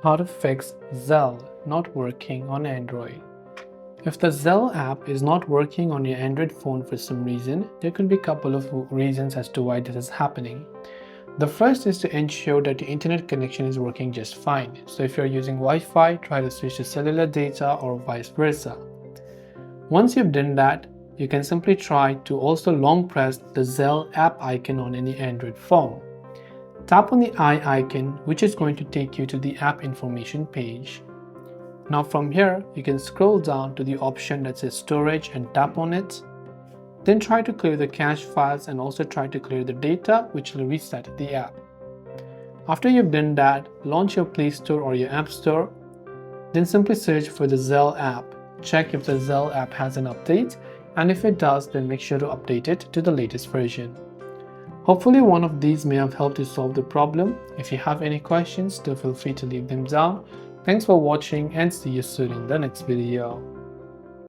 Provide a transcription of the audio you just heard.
How to fix Zelle not working on Android. If the Zelle app is not working on your Android phone for some reason, there could be a couple of reasons as to why this is happening. The first is to ensure that your internet connection is working just fine. So if you're using Wi-Fi, try to switch to cellular data or vice versa. Once you've done that, you can simply try to also long press the Zelle app icon on any Android phone. Tap on the eye icon, which is going to take you to the app information page. Now from here, you can scroll down to the option that says storage and tap on it. Then try to clear the cache files and also try to clear the data, which will reset the app. After you've done that, launch your Play Store or your App Store. Then simply search for the Zelle app. Check if the Zelle app has an update, and if it does, then make sure to update it to the latest version. Hopefully one of these may have helped you solve the problem. If you have any questions, do feel free to leave them down. Thanks for watching and see you soon in the next video.